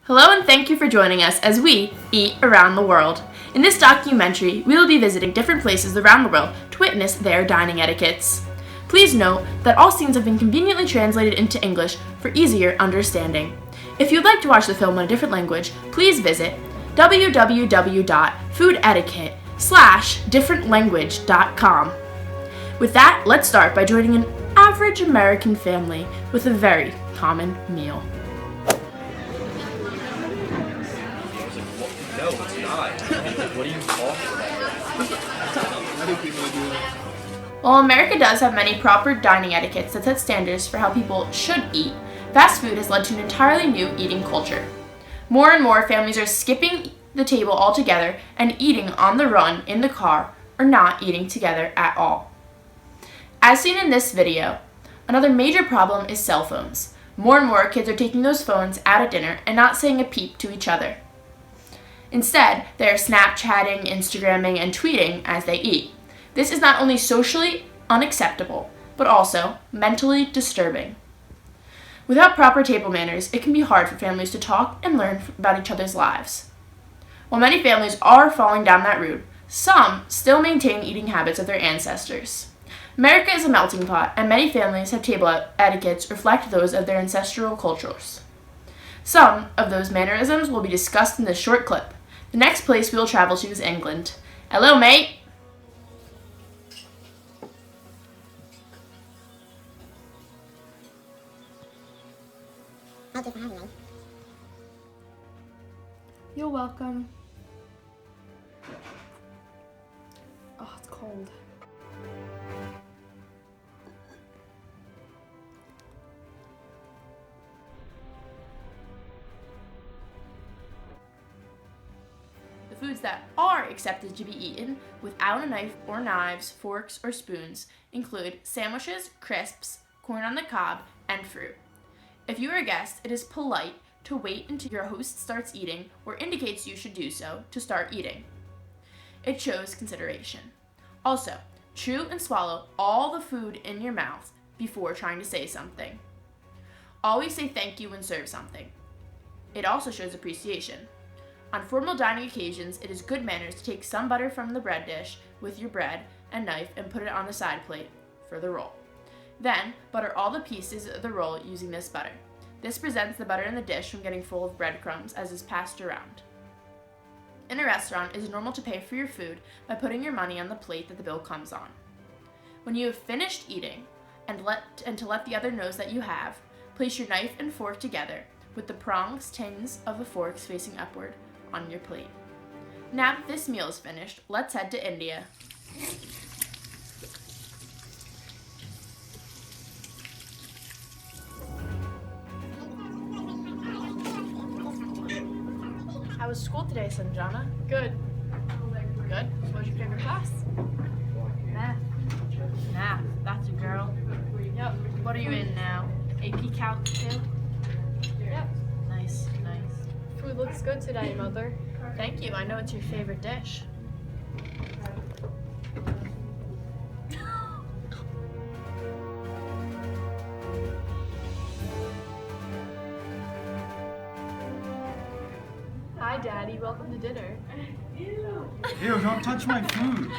Hello and thank you for joining us as we eat around the world. In this documentary, we will be visiting different places around the world to witness their dining etiquettes. Please note that all scenes have been conveniently translated into English for easier understanding. If you'd like to watch the film in a different language, please visit www.foodetiquette/differentlanguage.com. With that, let's start by joining an average American family with a very common meal. No, it's not. What are you talking about? While America does have many proper dining etiquettes that set standards for how people should eat, fast food has led to an entirely new eating culture. More and more families are skipping the table altogether and eating on the run in the car or not eating together at all. As seen in this video, another major problem is cell phones. More and more kids are taking those phones out at dinner and not saying a peep to each other. Instead, they are Snapchatting, Instagramming, and tweeting as they eat. This is not only socially unacceptable, but also mentally disturbing. Without proper table manners, it can be hard for families to talk and learn about each other's lives. While many families are falling down that route, some still maintain eating habits of their ancestors. America is a melting pot, and many families have table etiquettes reflect those of their ancestral cultures. Some of those mannerisms will be discussed in this short clip. The next place we will travel to is England. Hello, mate! Thank you for having me. You're welcome. Oh, it's cold. The foods that are accepted to be eaten without a knife or knives, forks, or spoons include sandwiches, crisps, corn on the cob, and fruit. If you are a guest, it is polite to wait until your host starts eating or indicates you should do so to start eating. It shows consideration. Also, chew and swallow all the food in your mouth before trying to say something. Always say thank you when serve something. It also shows appreciation. On formal dining occasions, it is good manners to take some butter from the bread dish with your bread and knife and put it on the side plate for the roll. Then, butter all the pieces of the roll using this butter. This prevents the butter in the dish from getting full of breadcrumbs as is passed around. In a restaurant, it is normal to pay for your food by putting your money on the plate that the bill comes on. When you have finished eating, and to let the other know that you have, place your knife and fork together with the prongs, tins of the forks facing upward on your plate. Now that this meal is finished, let's head to India. How was school today, Sanjana? Good. Good. What was your favorite class? Math. Math. That's a girl. Yep. What are you in now? AP Calc 2? Yep. Nice. Food looks good today, Mother. Thank you. I know it's your favorite dish. Hi, Daddy. Welcome to dinner. Ew, don't touch my food.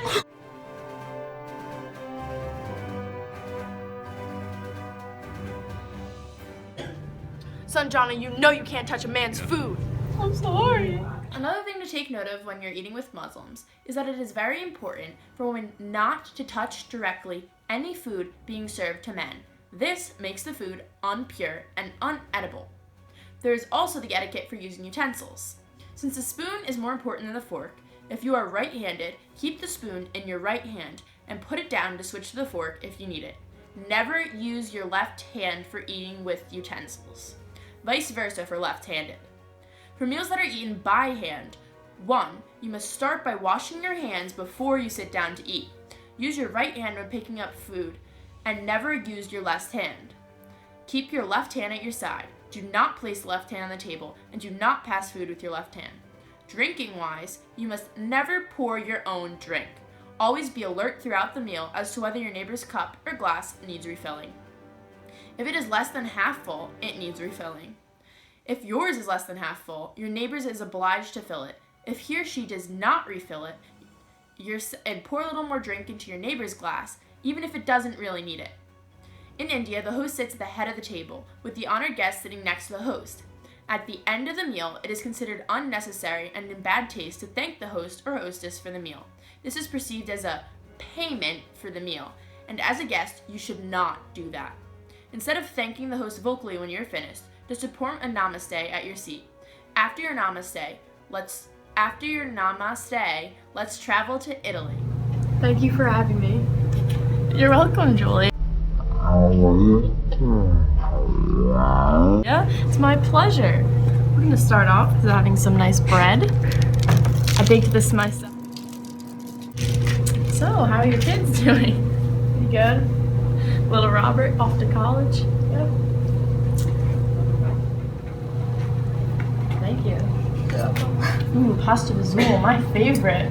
Sanjana, you know you can't touch a man's food. I'm sorry. Another thing to take note of when you're eating with Muslims is that it is very important for women not to touch directly any food being served to men. This makes the food unpure and unedible. There is also the etiquette for using utensils. Since the spoon is more important than the fork, if you are right-handed, keep the spoon in your right hand and put it down to switch to the fork if you need it. Never use your left hand for eating with utensils. Vice versa for left-handed. For meals that are eaten by hand, 1. You must start by washing your hands before you sit down to eat. Use your right hand when picking up food, and never use your left hand. Keep your left hand at your side. Do not place the left hand on the table, and do not pass food with your left hand. Drinking-wise, you must never pour your own drink. Always be alert throughout the meal as to whether your neighbor's cup or glass needs refilling. If it is less than half full, it needs refilling. If yours is less than half full, your neighbor's is obliged to fill it. If he or she does not refill it, and pour a little more drink into your neighbor's glass, even if it doesn't really need it. In India, the host sits at the head of the table, with the honored guest sitting next to the host. At the end of the meal, it is considered unnecessary and in bad taste to thank the host or hostess for the meal. This is perceived as a payment for the meal, and as a guest, you should not do that. Instead of thanking the host vocally when you're finished, just perform a namaste at your seat. After your namaste, let's travel to Italy. Thank you for having me. You're welcome, Julie. Yeah, it's my pleasure. We're gonna start off with having some nice bread. I baked this myself. So, how are your kids doing? Pretty good. Little Robert off to college. Yep. Thank you. Ooh, pasta visual, my favorite.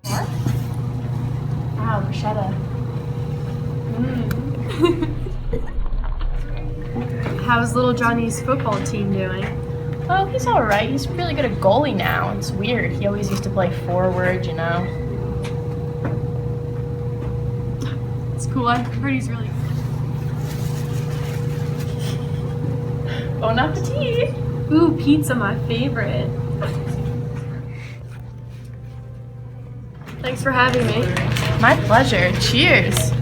What? Wow, bruschetta. How's little Johnny's football team doing? Oh, he's alright. He's really good at goalie now. It's weird. He always used to play forward, you know. It's cool. I've heard he's really good. Bon appetit! Ooh, pizza, my favorite. Thanks for having me. My pleasure. Cheers!